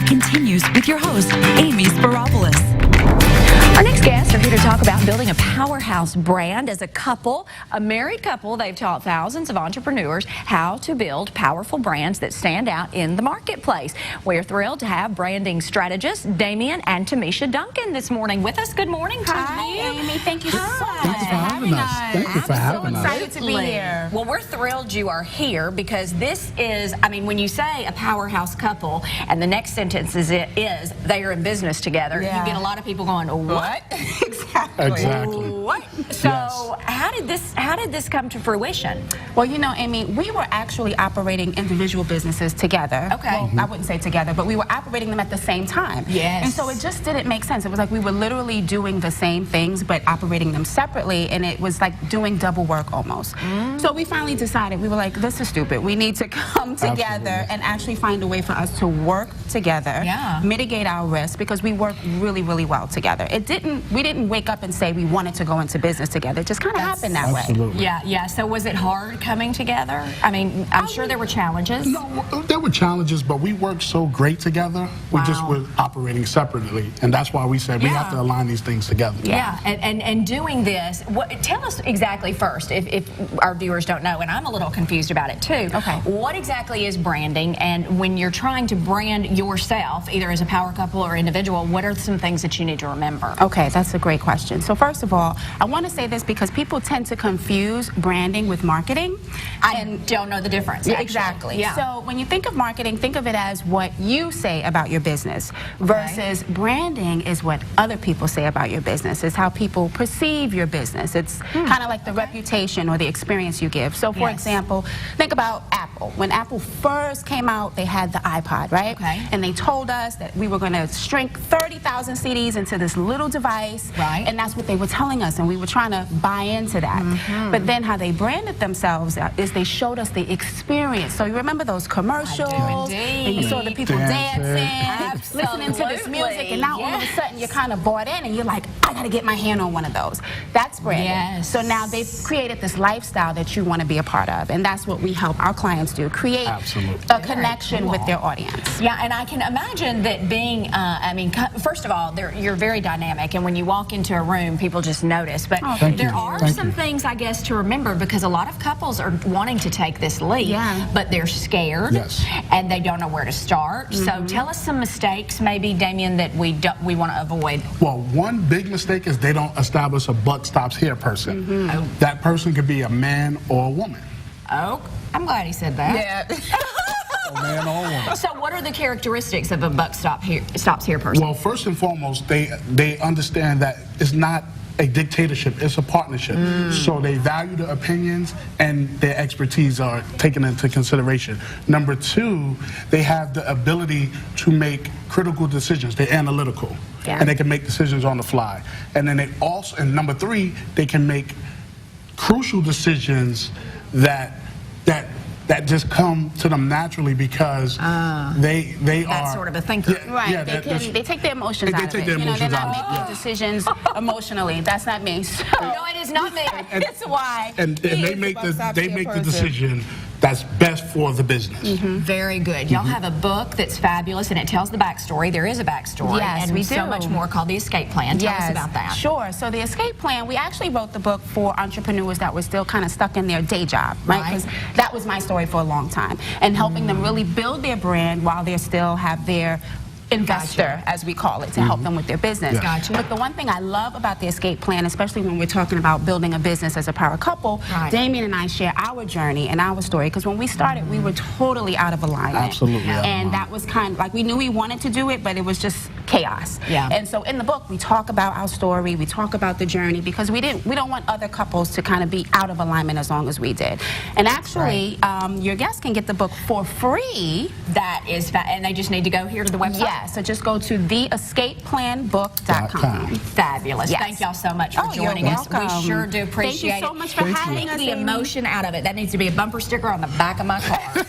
continues with your host, Amy Sparopoulos. Our next guests are here to talk about building a powerhouse brand as a couple, a married couple. They've taught thousands of entrepreneurs how to build powerful brands that stand out in the marketplace. We're thrilled to have branding strategists Damian and Timeesha Duncan this morning with us. Good morning to you. Amy. Thank you so much Thank you for having us. Thank you for having us. Excited to be here. Well, we're thrilled you are here because this is, I mean, when you say a powerhouse couple and the next sentence is they are in business together, you get a lot of people going, what? Exactly. What? So how did this come to fruition? Well, you know, Amy, we were actually operating individual businesses together. Okay. Well, I wouldn't say together, but we were operating them at the same time. Yes. And so it just didn't make sense. It was like we were literally doing the same things, but operating them separately, and it was like doing double work almost. So we finally decided, we were like, this is stupid. We need to come together and actually find a way for us to work together, mitigate our risk, because we work really, really well together. We didn't wake up and say we wanted to go into business together. It just kind of happened that way. Yeah. So was it hard coming together? I mean, I'm sure there were challenges. No, there were challenges, but we worked so great together. We just were operating separately, and that's why we said we have to align these things together. Yeah, and doing this, tell us exactly first, if our viewers don't know, and I'm a little confused about it too. Okay. What exactly is branding, and when you're trying to brand yourself, either as a power couple or individual, what are some things that you need to remember? Okay, that's a great question. So first of all, I want to say this because people tend to confuse branding with marketing. I don't know the difference. Yeah, exactly. Yeah. So when you think of marketing, think of it as what you say about your business versus branding is what other people say about your business. It's how people perceive your business. It's kind of like the reputation or the experience you give. So for example, think about Apple. When Apple first came out, they had the iPod, right? Okay. And they told us that we were going to shrink 30,000 CDs into this little device. Right. And that's what they were telling us, and we were trying to buy into that. But then how they branded themselves is they showed us the experience. So you remember those commercials? I do indeed. And you saw the people dancing, listening to this Absolutely. music, and now all of a sudden you're kind of bought in, and you're like, I got to get my hand on one of those. That's branding. Yes. So now they've created this lifestyle that you want to be a part of, and that's what we help our clients do, create a connection with their audience. Yeah, and I can imagine that being, I mean, first of all, you're very dynamic, and when you walk into a room, people just notice. But there are some things, I guess, to remember, because a lot of couples are wanting to take this leap, but they're scared, and they don't know where to start. So tell us some mistakes, maybe, Damian, that we want to avoid. Well, one big mistake is they don't establish a buck stops here person. That person could be a man or a woman. Oh, I'm glad he said that. A man or a woman. So what are the characteristics of a buck stops here person? Well, first and foremost, they understand that it's not a dictatorship, it's a partnership. So they value the opinions and their expertise are taken into consideration. Number two, they have the ability to make critical decisions. They're analytical, and they can make decisions on the fly. And then they also, and number three, they can make crucial decisions that just come to them naturally because they That's are sort of a thinker. Right, they take their emotions out of it. They're not making decisions emotionally. That's not me. So, no, it is not me. That's why. And they make the decision that's best for the business. Very good. Y'all have a book that's fabulous, and it tells the backstory. There is a backstory. Yes, and we so do. much more called The Escape Plan. Tell us about that. Sure. So The Escape Plan, we actually wrote the book for entrepreneurs that were still kind of stuck in their day job, right? Because that was my story for a long time. And helping them really build their brand while they still have their investor, as we call it, to help them with their business. But the one thing I love about the Escape Plan, especially when we're talking about building a business as a power couple, Damian and I share our journey and our story, because when we started, we were totally out of alignment. Absolutely. And that was kind of like, we knew we wanted to do it, but it was just chaos. And so in the book, we talk about our story, we talk about the journey, because we don't want other couples to kind of be out of alignment as long as we did. And actually, your guests can get the book for free. That is, and they just need to go here to the website. So just go to theescapeplanbook.com. Fabulous. Thank y'all so much for joining us. We sure do appreciate it. Thank you so much for having us. Take the emotion out of it. That needs to be a bumper sticker on the back of my car.